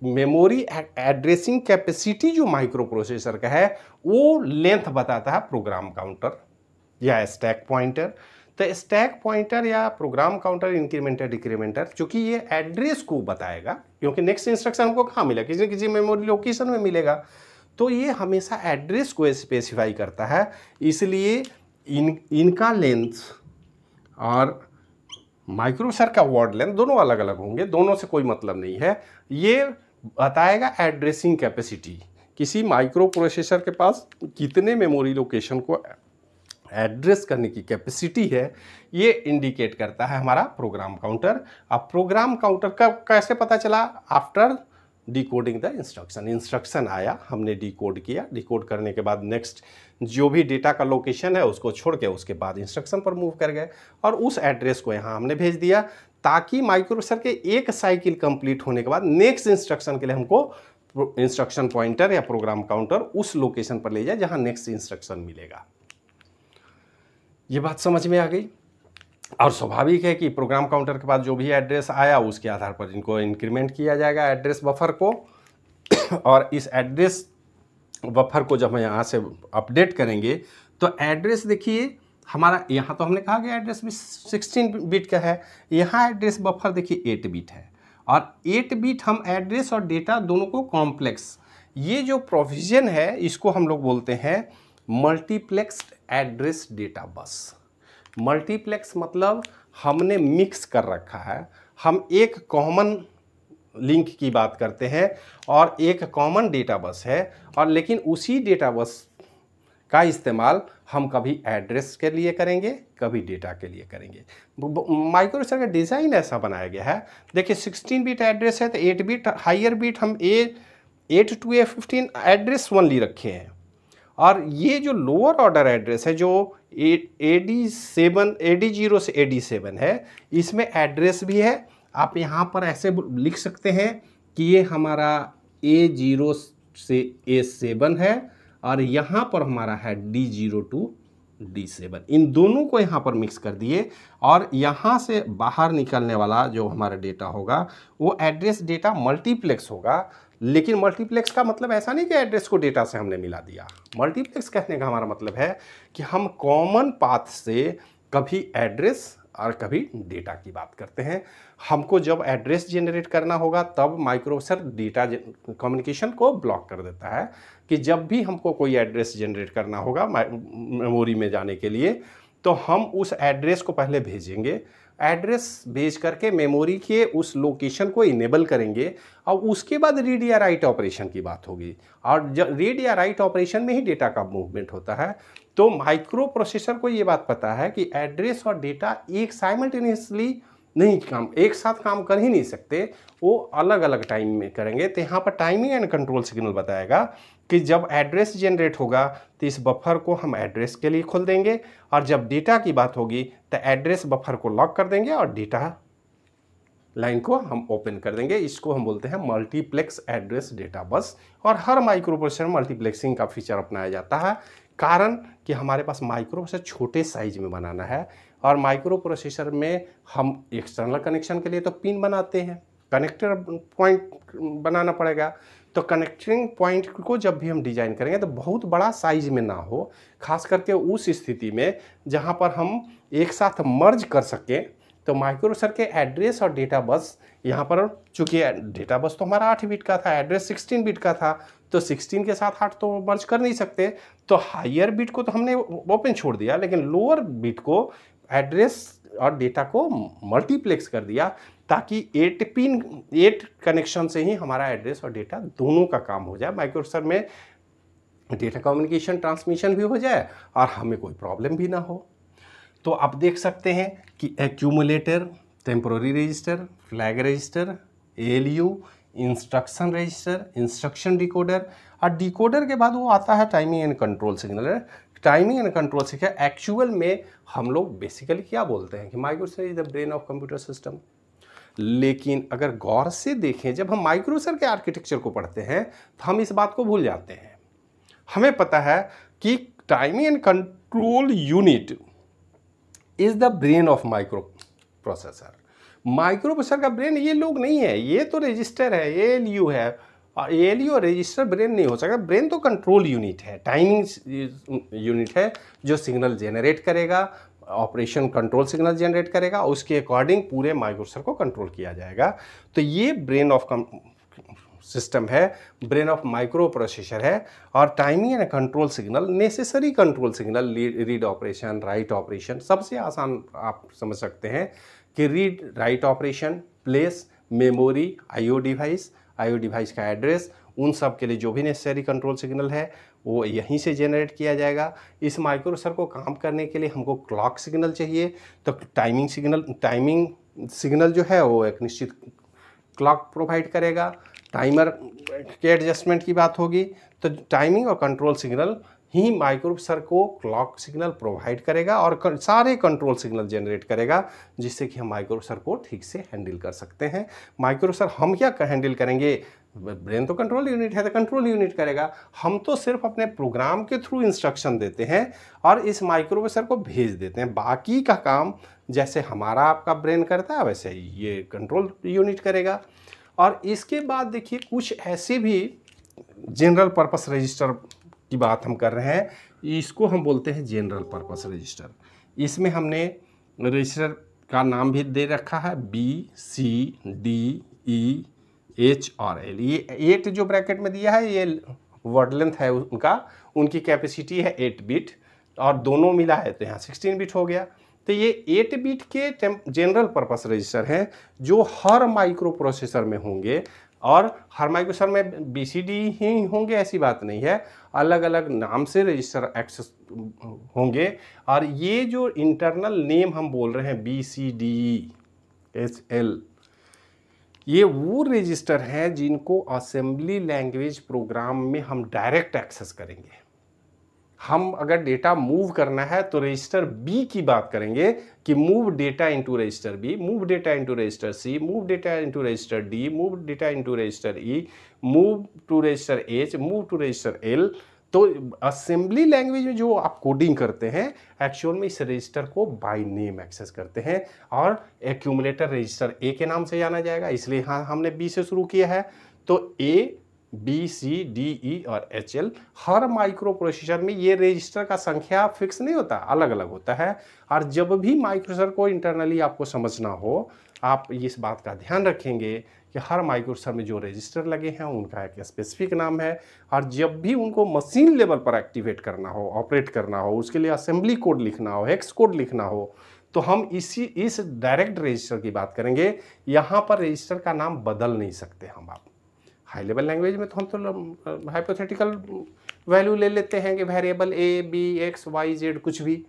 मेमोरी एड्रेसिंग कैपेसिटी जो माइक्रोप्रोसेसर का है, वो लेंथ बताता है प्रोग्राम काउंटर या स्टैक पॉइंटर। तो स्टैक पॉइंटर या प्रोग्राम काउंटर, इंक्रीमेंटर, डिक्रीमेंटर, चूंकि ये एड्रेस को बताएगा, क्योंकि नेक्स्ट इंस्ट्रक्शन हमको कहाँ मिलेगा, किसी न किसी मेमोरी लोकेशन में मिलेगा, तो ये हमेशा एड्रेस को स्पेसिफाई करता है। इसलिए इनका लेंथ और माइक्रोप्रोसेसर का वर्ड लेंथ दोनों अलग अलग होंगे, दोनों से कोई मतलब नहीं है। ये बताएगा एड्रेसिंग कैपेसिटी, किसी माइक्रोप्रोसेसर के पास कितने मेमोरी लोकेशन को एड्रेस करने की कैपेसिटी है, ये इंडिकेट करता है हमारा प्रोग्राम काउंटर। अब प्रोग्राम काउंटर का कैसे पता चला, after decoding the instruction. Instruction आया, हमने डिकोड किया, डिकोड करने के बाद नेक्स्ट जो भी डेटा का लोकेशन है उसको छोड़ के उसके बाद इंस्ट्रक्शन पर मूव कर गए, और उस एड्रेस को यहाँ हमने भेज दिया, ताकि माइक्रोप्रोसेसर के एक साइकिल कंप्लीट होने के बाद नेक्स्ट इंस्ट्रक्शन के लिए हमको इंस्ट्रक्शन पॉइंटर या प्रोग्राम काउंटर उस लोकेशन पर ले जाए जहाँ नेक्स्ट इंस्ट्रक्शन मिलेगा। ये बात समझ में आ गई। और स्वाभाविक है कि प्रोग्राम काउंटर के बाद जो भी एड्रेस आया उसके आधार पर इनको इंक्रीमेंट किया जाएगा एड्रेस बफर को, और इस एड्रेस बफर को जब हम यहाँ से अपडेट करेंगे तो एड्रेस देखिए हमारा, यहाँ तो हमने कहा कि एड्रेस भी 16 बिट का है, यहाँ एड्रेस बफर देखिए 8 बिट है। और 8 बिट हम एड्रेस और डेटा दोनों को कॉम्प्लेक्स, ये जो प्रोविज़न है इसको हम लोग बोलते हैं multiplexed address data bus. Multiplex मतलब हमने मिक्स कर रखा है, हम एक कॉमन लिंक की बात करते हैं और एक कॉमन डेटा बस है, और लेकिन उसी डेटा बस का इस्तेमाल हम कभी एड्रेस के लिए करेंगे, कभी डेटा के लिए करेंगे। माइक्रोप्रोसेसर का डिज़ाइन ऐसा बनाया गया है, देखिए 16 बिट एड्रेस है तो 8 बिट हायर बिट हम A8 to A15 address only रखे हैं, और ये जो लोअर ऑर्डर एड्रेस है जो AD0 से AD7 है, इसमें एड्रेस भी है। आप यहाँ पर ऐसे लिख सकते हैं कि ये हमारा A0 से A7 है और यहाँ पर हमारा है D0 to D7, इन दोनों को यहाँ पर मिक्स कर दिए, और यहाँ से बाहर निकलने वाला जो हमारा डेटा होगा वो एड्रेस डेटा मल्टीप्लेक्स होगा। लेकिन मल्टीप्लेक्स का मतलब ऐसा नहीं कि एड्रेस को डेटा से हमने मिला दिया। मल्टीप्लेक्स कहने का हमारा मतलब है कि हम कॉमन पाथ से कभी एड्रेस और कभी डेटा की बात करते हैं। हमको जब एड्रेस जनरेट करना होगा तब माइक्रोप्रोसेसर डेटा कम्युनिकेशन को ब्लॉक कर देता है, कि जब भी हमको कोई एड्रेस जनरेट करना होगा मेमोरी में जाने के लिए तो हम उस एड्रेस को पहले भेजेंगे, एड्रेस भेज करके मेमोरी के उस लोकेशन को इनेबल करेंगे, और उसके बाद रीड या राइट ऑपरेशन की बात होगी, और जब रीड या राइट ऑपरेशन में ही डेटा का मूवमेंट होता है। तो माइक्रो प्रोसेसर को ये बात पता है कि एड्रेस और डेटा एक साइमल्टेनियसली नहीं एक साथ काम कर ही नहीं सकते, वो अलग अलग टाइम में करेंगे। तो यहाँ पर टाइमिंग एंड कंट्रोल सिग्नल बताएगा कि जब एड्रेस जनरेट होगा तो इस बफर को हम एड्रेस के लिए खोल देंगे, और जब डेटा की बात होगी तो एड्रेस बफर को लॉक कर देंगे और डेटा लाइन को हम ओपन कर देंगे। इसको हम बोलते हैं मल्टीप्लेक्स एड्रेस डेटा बस। और हर माइक्रो प्रोसेसर में मल्टीप्लेक्सिंग का फीचर अपनाया जाता है, कारण कि हमारे पास माइक्रो प्रोसेसर छोटे साइज में बनाना है, और माइक्रो प्रोसेसर में हम एक्सटर्नल कनेक्शन के लिए तो पिन बनाते हैं, कनेक्टर पॉइंट बनाना पड़ेगा। तो कनेक्टिंग पॉइंट को जब भी हम डिज़ाइन करेंगे तो बहुत बड़ा साइज में ना हो, खास करके उस स्थिति में जहाँ पर हम एक साथ मर्ज कर सकें। तो माइक्रोप्रोसेसर के एड्रेस और डेटा बस, यहाँ पर चूँकि डेटा बस तो हमारा 8 बिट का था, एड्रेस 16 बिट का था, तो 16 के साथ 8 तो मर्ज कर नहीं सकते, तो हायर बिट को तो हमने ओपन छोड़ दिया, लेकिन लोअर बिट को एड्रेस और डेटा को मल्टीप्लेक्स कर दिया, ताकि 8 कनेक्शन से ही हमारा एड्रेस और डेटा दोनों का काम हो जाए। माइक्रोप्रोसेसर में डेटा कम्युनिकेशन ट्रांसमिशन भी हो जाए और हमें कोई प्रॉब्लम भी ना हो। तो आप देख सकते हैं कि accumulator, temporary register, flag register, ALU, instruction register, instruction decoder, और डिकोडर के बाद वो आता है timing and control signal. Timing and control signal actual में हम लोग बेसिकली क्या बोलते हैं कि microprocessor is the brain of computer system. लेकिन अगर गौर से देखें, जब हम माइक्रोप्रोसेसर के आर्किटेक्चर को पढ़ते हैं तो हम इस बात को भूल जाते हैं। हमें पता है कि timing and control unit is the brain of micro processor. Micro processor का ब्रेन ये लोग नहीं है, ये तो रजिस्टर है, ALU है। ALU और रजिस्टर ब्रेन नहीं हो सकता, ब्रेन तो कंट्रोल यूनिट है, टाइमिंग यूनिट है, जो सिग्नल जनरेट करेगा, ऑपरेशन कंट्रोल सिग्नल जनरेट करेगा, उसके अकॉर्डिंग पूरे माइक्रो प्रोसेसर को कंट्रोल किया जाएगा। तो ये ब्रेन ऑफ सिस्टम है, ब्रेन ऑफ माइक्रो प्रोसेसर है। और timing and control signal, necessary control signal, read operation, write operation, सबसे आसान आप समझ सकते हैं कि read write operation, place, memory, IO device का एड्रेस, उन सब के लिए जो भी नेसेसरी कंट्रोल सिग्नल है वो यहीं से जनरेट किया जाएगा। इस माइक्रो प्रोसेसर को काम करने के लिए हमको क्लॉक सिग्नल चाहिए, तो टाइमिंग सिग्नल जो है वो एक निश्चित क्लॉक प्रोवाइड करेगा। टाइमर के एडजस्टमेंट की बात होगी तो टाइमिंग और कंट्रोल सिग्नल ही माइक्रो प्रोसेसर को क्लॉक सिग्नल प्रोवाइड करेगा और सारे कंट्रोल सिग्नल जनरेट करेगा, जिससे कि हम माइक्रो प्रोसेसर को ठीक से हैंडल कर सकते हैं। माइक्रो प्रोसेसर हम क्या हैंडल करेंगे, ब्रेन तो कंट्रोल यूनिट है तो कंट्रोल यूनिट करेगा, हम तो सिर्फ अपने प्रोग्राम के थ्रू इंस्ट्रक्शन देते हैं और इस माइक्रो प्रोसेसर को भेज देते हैं। बाकी का काम जैसे हमारा आपका ब्रेन करता है वैसे ही ये कंट्रोल यूनिट करेगा। और इसके बाद देखिए कुछ ऐसे भी जनरल पर्पस रजिस्टर की बात हम कर रहे हैं, इसको हम बोलते हैं जनरल पर्पस रजिस्टर। इसमें हमने रजिस्टर का नाम भी दे रखा है BCDEH और L। ये 8 जो ब्रैकेट में दिया है ये वर्ड लेंथ है उनका, उनकी कैपेसिटी है 8 बिट और दोनों मिला है तो यहाँ 16 बिट हो गया। तो ये 8 बिट के जनरल पर्पस रजिस्टर हैं जो हर माइक्रो प्रोसेसर में होंगे, और हर माइक्रोप्रोसेसर में BCD ही होंगे ऐसी बात नहीं है, अलग अलग नाम से रजिस्टर एक्सेस होंगे। और ये जो इंटरनल नेम हम बोल रहे हैं BCDEHL, ये वो रजिस्टर हैं जिनको असेंबली लैंग्वेज प्रोग्राम में हम डायरेक्ट एक्सेस करेंगे। हम अगर डेटा मूव करना है तो रजिस्टर बी की बात करेंगे कि move data into register B, move data into register C, move data into register D, move data into register E, move to register H, move to register L. तो assembly language में जो आप coding करते हैं actual में इस register को by name access करते हैं, और एक्यूमुलेटर रजिस्टर ए के नाम से जाना जाएगा, इसलिए हाँ हमने बी से शुरू किया है। तो ए, BCDE और HL, हर माइक्रो प्रोसेसर में ये रजिस्टर का संख्या फिक्स नहीं होता, अलग अलग होता है। और जब भी माइक्रोप्रोसेसर को इंटरनली आपको समझना हो, आप इस बात का ध्यान रखेंगे कि हर माइक्रोप्रोसेसर में जो रजिस्टर लगे हैं उनका एक स्पेसिफिक नाम है, और जब भी उनको मशीन लेवल पर एक्टिवेट करना हो, ऑपरेट करना हो, उसके लिए असेंबली कोड लिखना हो, हेक्स कोड लिखना हो, तो हम इस डायरेक्ट रजिस्टर की बात करेंगे। यहाँ पर रजिस्टर का नाम बदल नहीं सकते हम। आप हाई लेवल लैंग्वेज में तो हम तो हाइपोथेटिकल वैल्यू ले लेते हैं कि variable A, B, X, Y, Z कुछ भी,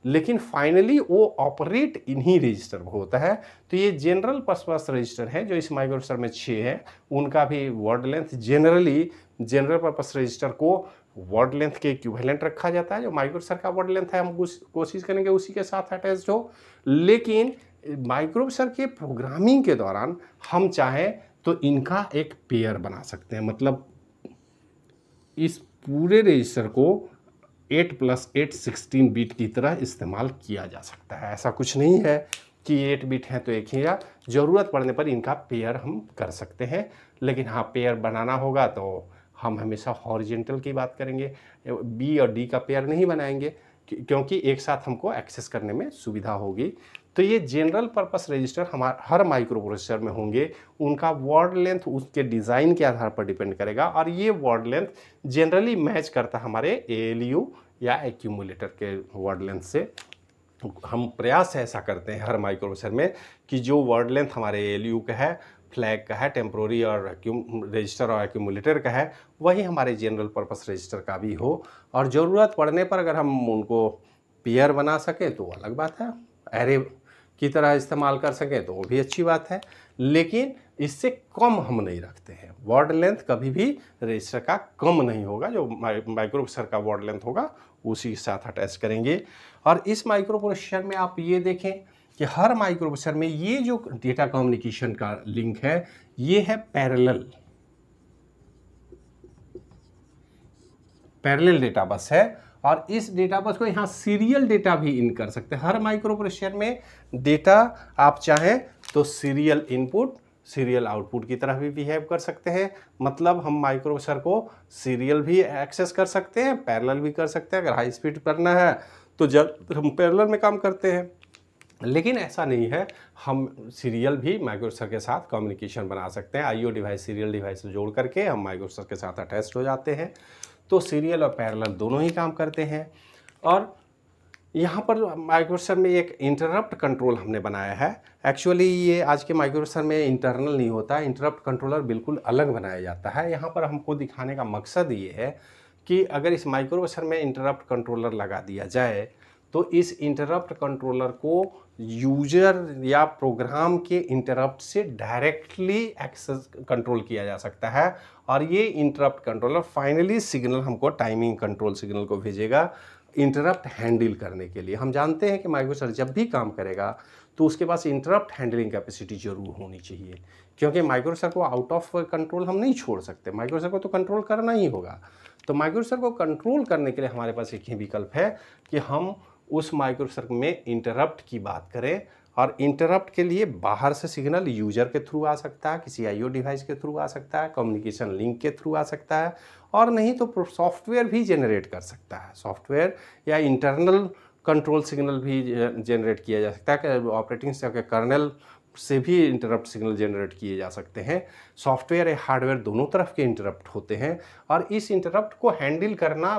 लेकिन फाइनली वो ऑपरेट इन्हीं रजिस्टर में होता है। तो ये जनरल पर्पस रजिस्टर है जो इस माइक्रोप्रोसेसर में 6 है, उनका भी word length generally general purpose register को वर्ड लेंथ के इक्विवेलेंट रखा जाता है। जो माइक्रोप्रोसेसर का वर्ड लेंथ है हम कोशिश करेंगे उसी के साथ अटैच्ड हो, लेकिन माइक्रोप्रोसेसर के प्रोग्रामिंग के दौरान हम चाहें तो इनका एक पेयर बना सकते हैं। मतलब इस पूरे रजिस्टर को 8 + 8 16 बिट की तरह इस्तेमाल किया जा सकता है। ऐसा कुछ नहीं है कि 8 बिट है तो एक ही, या ज़रूरत पड़ने पर इनका पेयर हम कर सकते हैं। लेकिन हाँ, पेयर बनाना होगा तो हम हमेशा हॉरिजेंटल की बात करेंगे, B और D का पेयर नहीं बनाएंगे, क्योंकि एक साथ हमको एक्सेस करने में सुविधा होगी। तो ये जनरल पर्पस रजिस्टर हर माइक्रो प्रोसेसर में होंगे, उनका वर्ड लेंथ उसके डिज़ाइन के आधार पर डिपेंड करेगा, और ये वर्ड लेंथ जनरली मैच करता है हमारे ALU या एक्यूमुलेटर के वर्ड लेंथ से। हम प्रयास ऐसा करते हैं हर माइक्रो प्रोसेसर में कि जो वर्ड लेंथ हमारे ALU का है, फ्लैग का है, टेम्प्रोरी और रजिस्टर और एक्यूमुलेटर का है, वही हमारे जनरल पर्पस रजिस्टर का भी हो। और ज़रूरत पड़ने पर अगर हम उनको पेयर बना सकें तो अलग बात है, एरे की तरह इस्तेमाल कर सकें तो वो भी अच्छी बात है, लेकिन इससे कम हम नहीं रखते हैं। वर्ड लेंथ कभी भी रजिस्टर का कम नहीं होगा, जो माइक्रो प्रोसेसर का वर्ड लेंथ होगा उसी के साथ अटैच करेंगे। और इस माइक्रो प्रोसेसर में आप ये देखें कि हर माइक्रो प्रोसेसर में ये जो डेटा कम्युनिकेशन का लिंक है ये है पैरेलल डेटा बस है, और इस डेटा बस को यहाँ सीरियल डेटा भी इन कर सकते हैं। हर माइक्रो प्रोसेसर में डेटा आप चाहें तो सीरियल इनपुट सीरियल आउटपुट की तरह भी बिहेव कर सकते हैं। मतलब हम माइक्रो प्रोसेसर को सीरियल भी एक्सेस कर सकते हैं, पैरेलल भी कर सकते हैं। अगर हाई स्पीड करना है तो जब हम पैरेलल में काम करते हैं, लेकिन ऐसा नहीं है, हम सीरियल भी माइक्रो प्रोसेसर के साथ कम्युनिकेशन बना सकते हैं। IO डिवाइस सीरियल डिवाइस से जोड़ करके हम माइक्रो प्रोसेसर के साथ अटैच हो जाते हैं। तो सीरियल और पैरेलल दोनों ही काम करते हैं। और यहाँ पर माइक्रो प्रोसेसर में एक इंटरप्ट कंट्रोल हमने बनाया है। एक्चुअली ये आज के माइक्रो प्रोसेसर में इंटरनल नहीं होता, इंटरप्ट कंट्रोलर बिल्कुल अलग बनाया जाता है। यहाँ पर हमको दिखाने का मकसद ये है कि अगर इस माइक्रो प्रोसेसर में इंटरप्ट कंट्रोलर लगा दिया जाए तो इस इंटरप्ट कंट्रोलर को यूजर या प्रोग्राम के इंटरप्ट से डायरेक्टली एक्सेस कंट्रोल किया जा सकता है। और ये इंटरप्ट कंट्रोलर फाइनली सिग्नल हमको टाइमिंग कंट्रोल सिग्नल को भेजेगा इंटरप्ट हैंडल करने के लिए। हम जानते हैं कि माइक्रो प्रोसेसर जब भी काम करेगा तो उसके पास इंटरप्ट हैंडलिंग कैपेसिटी जरूर होनी चाहिए, क्योंकि माइक्रो प्रोसेसर को आउट ऑफ कंट्रोल हम नहीं छोड़ सकते, माइक्रो प्रोसेसर को तो कंट्रोल करना ही होगा। तो माइक्रो प्रोसेसर को कंट्रोल करने के लिए हमारे पास एक ही विकल्प है कि हम उस माइक्रो प्रोसेसर में इंटरप्ट की बात करें और इंटरप्ट के लिए बाहर से सिग्नल यूजर के थ्रू आ सकता है, किसी आईओ डिवाइस के थ्रू आ सकता है, कम्युनिकेशन लिंक के थ्रू आ सकता है, और नहीं तो सॉफ्टवेयर भी जनरेट कर सकता है। सॉफ्टवेयर या इंटरनल कंट्रोल सिग्नल भी जनरेट किया जा सकता है कि ऑपरेटिंग सिस्टम के कर्नेल से भी इंटरप्ट सिग्नल जनरेट किए जा सकते हैं। सॉफ्टवेयर या हार्डवेयर दोनों तरफ के इंटरप्ट होते हैं, और इस इंटरप्ट को हैंडल करना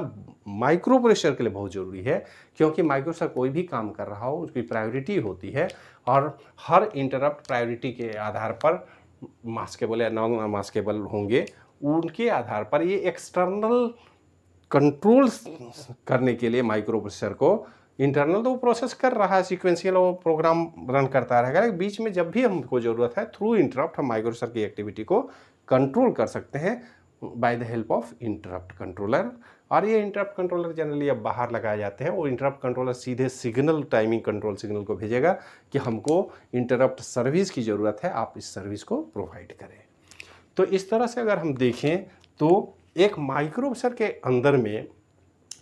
माइक्रो प्रोसेसर के लिए बहुत ज़रूरी है, क्योंकि माइक्रो प्रोसेसर कोई भी काम कर रहा हो उसकी प्रायोरिटी होती है, और हर इंटरप्ट प्रायोरिटी के आधार पर मास्केबल या नॉन मास्केबल होंगे, उनके आधार पर ये एक्सटर्नल कंट्रोल करने के लिए माइक्रो प्रोसेसर को, इंटरनल तो वो प्रोसेस कर रहा है, सीक्वेंशियल वो प्रोग्राम रन करता रहेगा, लेकिन बीच में जब भी हमको ज़रूरत है थ्रू इंटरप्ट हम माइक्रो प्रोसेसर की एक्टिविटी को कंट्रोल कर सकते हैं by the help of interrupt controller. और ये इंटरप्ट कंट्रोलर जनरली अब बाहर लगाए जाते हैं। वो इंटरप्ट कंट्रोलर सीधे सिग्नल, टाइमिंग कंट्रोल सिग्नल को भेजेगा कि हमको इंटरप्ट सर्विस की ज़रूरत है, आप इस सर्विस को प्रोवाइड करें। तो इस तरह से अगर हम देखें तो एक माइक्रो प्रोसेसर के अंदर में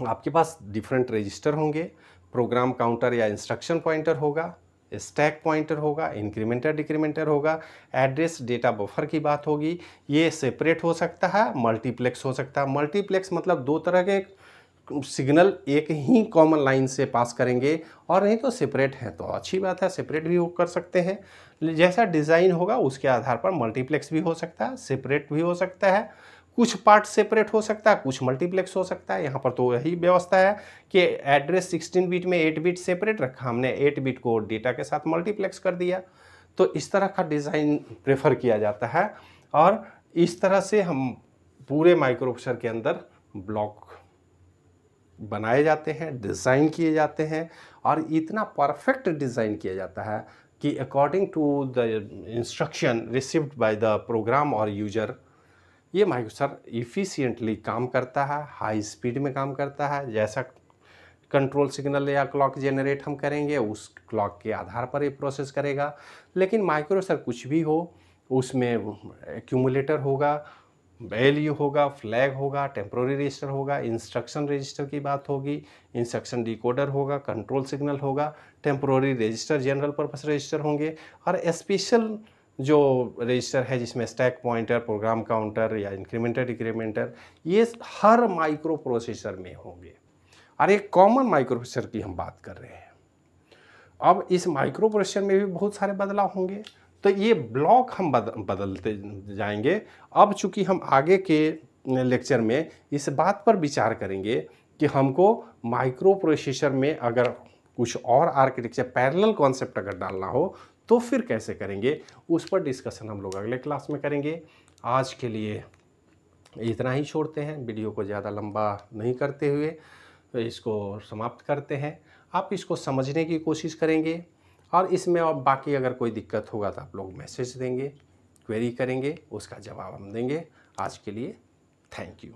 आपके पास डिफरेंट रजिस्टर होंगे, प्रोग्राम काउंटर या इंस्ट्रक्शन पॉइंटर होगा, स्टैक पॉइंटर होगा, इंक्रीमेंटर डिक्रीमेंटर होगा, एड्रेस डेटा बफर की बात होगी। ये सेपरेट हो सकता है, मल्टीप्लेक्स हो सकता है। मल्टीप्लेक्स मतलब दो तरह के सिग्नल एक ही कॉमन लाइन से पास करेंगे, और नहीं तो सेपरेट है तो अच्छी बात है, सेपरेट भी वो कर सकते हैं। जैसा डिज़ाइन होगा उसके आधार पर मल्टीप्लेक्स भी हो सकता है, सेपरेट भी हो सकता है, कुछ पार्ट सेपरेट हो सकता है, कुछ मल्टीप्लेक्स हो सकता है। यहाँ पर तो यही व्यवस्था है कि एड्रेस 16 बिट में 8 बिट सेपरेट रखा, हमने 8 बिट को डेटा के साथ मल्टीप्लेक्स कर दिया। तो इस तरह का डिज़ाइन प्रेफर किया जाता है, और इस तरह से हम पूरे माइक्रो प्रोसेसर के अंदर ब्लॉक बनाए जाते हैं, डिज़ाइन किए जाते हैं, और इतना परफेक्ट डिज़ाइन किया जाता है कि according to the instruction received by the program और यूजर, ये माइक्रो प्रोसेसर इफ़िशिएंटली काम करता है, हाई स्पीड में काम करता है। जैसा कंट्रोल सिग्नल या क्लॉक जनरेट हम करेंगे उस क्लॉक के आधार पर ये प्रोसेस करेगा। लेकिन माइक्रो प्रोसेसर कुछ भी हो, उसमें एक्यूमुलेटर होगा, वैल्यू होगा, फ्लैग होगा, टेम्पोररी रजिस्टर होगा, इंस्ट्रक्शन रजिस्टर की बात होगी, इंस्ट्रक्शन डिकोडर होगा, कंट्रोल सिग्नल होगा, temporary register, general purpose register होंगे, और स्पेशल जो रजिस्टर है जिसमें स्टैक पॉइंटर, प्रोग्राम काउंटर या इंक्रीमेंटर डिक्रीमेंटर, ये हर माइक्रो प्रोसेसर में होंगे। और एक कॉमन माइक्रो प्रोसेसर की हम बात कर रहे हैं। अब इस माइक्रो प्रोसेसर में भी बहुत सारे बदलाव होंगे, तो ये ब्लॉक हम बदलते जाएंगे। अब चूंकि हम आगे के लेक्चर में इस बात पर विचार करेंगे कि हमको माइक्रो प्रोसेसर में अगर कुछ और आर्किटेक्चर पैरेलल कॉन्सेप्ट अगर डालना हो तो फिर कैसे करेंगे, उस पर डिस्कशन हम लोग अगले क्लास में करेंगे। आज के लिए इतना ही छोड़ते हैं, वीडियो को ज़्यादा लंबा नहीं करते हुए तो इसको समाप्त करते हैं। आप इसको समझने की कोशिश करेंगे, और इसमें और बाकी अगर कोई दिक्कत होगा तो आप लोग मैसेज देंगे, क्वेरी करेंगे, उसका जवाब हम देंगे। आज के लिए थैंक यू।